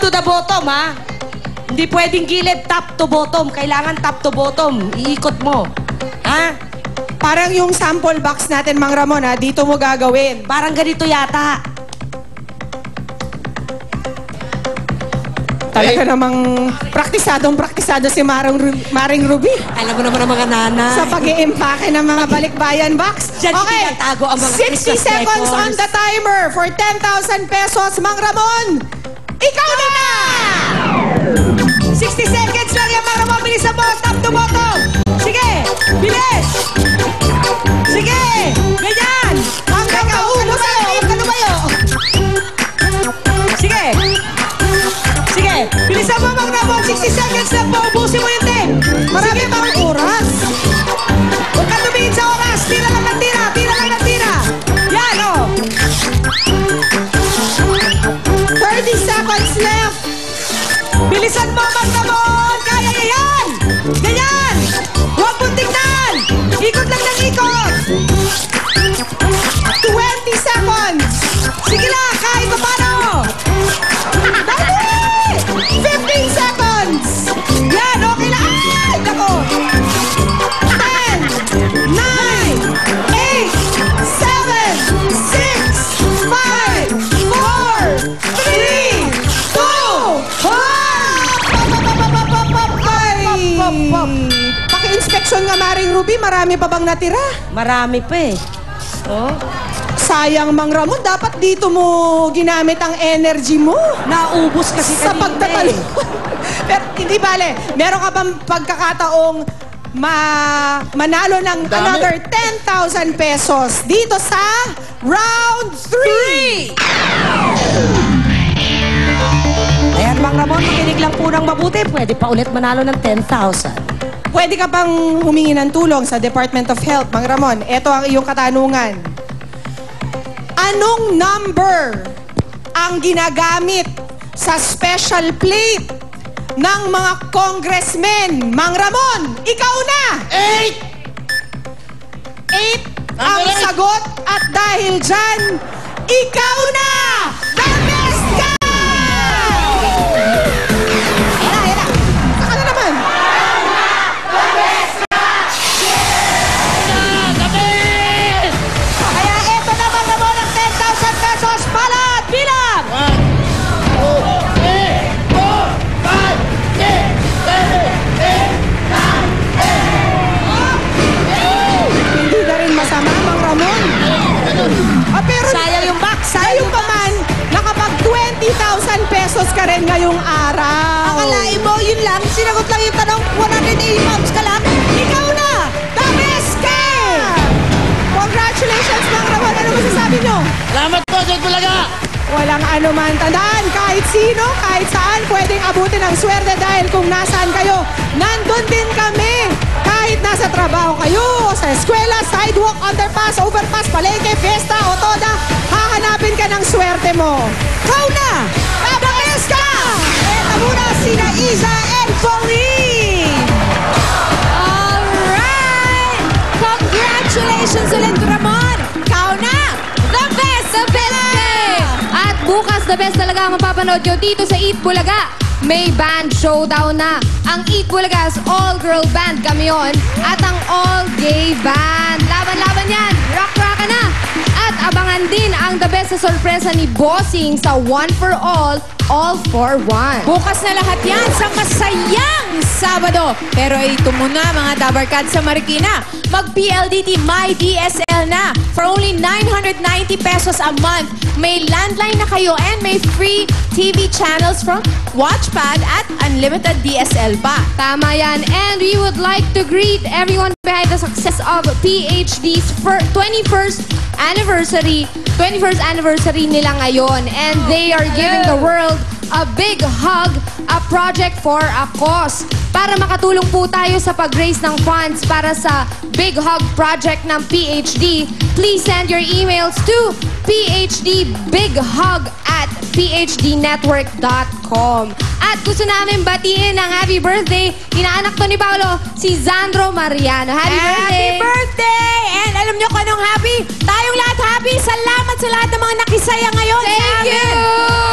to the bottom, ha? Hindi pwedeng gilid, top to bottom. Kailangan top to bottom. Iikot mo. Ha? Parang yung sample box natin, Mang Ramon, ha? Dito mo gagawin. Parang ganito yata. Talaga namang praktisado si Maring Ruby. Alam mo naman ang mga nana. Sa pag-iimpake ng mga balikbayan box. Diyan tinatago ang mga 60 seconds on the timer for 10,000 pesos, Mang Ramon. Ikaw na! 60 seconds lang yan, Mang Ramon. Bilisan mo, top to bottom. Sige, bilis. Sige, ganyan. Hanggang maubos na yung kanubayo. Sige. Sige, bilisan mo, Mang Ramon. 60 seconds lang po. Ubusin mo yung 10. Marami pang oras. Huwag ka tumingin sa oras. Tira lang ng tira. Tira lang ng tira. Yan, o. 30 seconds left. Bilisan mo, Mang Ramon. Kaya yan. Ganyan. Huwag mong tignan. Ikot lang ng ikot. 20 seconds. Sige lang, kahit pa paano. 15 seconds! Yan, okay na. Ay, nako! 10, 9, 8, 7, 6, 5, 4, 3, 2, 1! Paki-inspection nga, Maring Ruby. Marami pa bang natira? Marami pa eh. Oh? Sayang, Mang Ramon. Dapat dito mo ginamit ang energy mo. Naubos kasi Sa kanina pagtatalo. eh. Pero hindi bale, meron ka bang pagkakataong manalo ng another 10,000 pesos dito sa round 3? Ayan, Mang Ramon, makinig lang po ng mabuti. Pwede pa ulit manalo ng 10,000. Pwede ka pang humingi ng tulong sa Department of Health, Mang Ramon. Ito ang iyong katanungan. Anong number ang ginagamit sa special plate ng mga congressmen? Mang Ramon, ikaw na! 8 ang sagot at dahil dyan, ikaw na! The best ka! Hila. Saka na naman. The best ka! Kaya eto na, Mang Ramon, ang 10,000 pesos. Palat! Bilang! 1, 2, 3, 4, 5, 6, 7, 8, 9, 10. Hindi na rin masama, Mang Ramon. Pero Sayang yung box. sayang pa man, nakapag 20,000 pesos ka rin ngayong araw. Akalain mo, yun lang. Sinagot lang yung tanong, 180 pounds ka lang. Ikaw na! The best ka! Congratulations, Mang Ramon. Ano masasabi nyo? Salamat po, Jake Bulaga! Walang anuman. Tandaan, kahit sino, kahit saan, pwedeng abutin ang swerte dahil kung nasaan kayo, nandun din kami. Kahit nasa trabaho kayo, sa eskwela, sidewalk, underpass, overpass, palengke, fiesta, o toda, hahanapin ka ng swerte mo. Kau na! Babakes ka! Eto muna sina Isa and Pauline! Alright! Congratulations ulit, Ramon! Kau na! The best day! At bukas, the best talaga ang mapapanood nyo dito sa Eat Bulaga. May band showdown na. Ang Eat Bulaga's all-girl band kami yun. At ang all-gay band. Laban-laban yan. Rock-rock na. At abangan din ang the best sa sorpresa ni Bossing sa One for All for One. Bukas na lahat yan sa masayang Sabado. Pero ito muna mga Dabarkad sa Marikina. Mag-PLDT My DSL na. For only 990 pesos a month. May landline na kayo and may free TV channels from Watchpad at unlimited DSL pa. Tama yan. And we would like to greet everyone behind the success of PHD's 21st anniversary nila ngayon. And they are giving the world a big hug, a project for a cause. Para makatulong po tayo sa pag-raise ng funds para sa Big Hug project ng PHD, please send your emails to phdbighug@phdnetwork.com. At gusto namin batiin ng happy birthday, inaanak to ni Paolo, si Zandro Mariano. Happy birthday! Happy birthday! And alam nyo kung anong happy? Tayong lahat happy. Salamat sa lahat ng mga nakisaya ngayon. Thank you!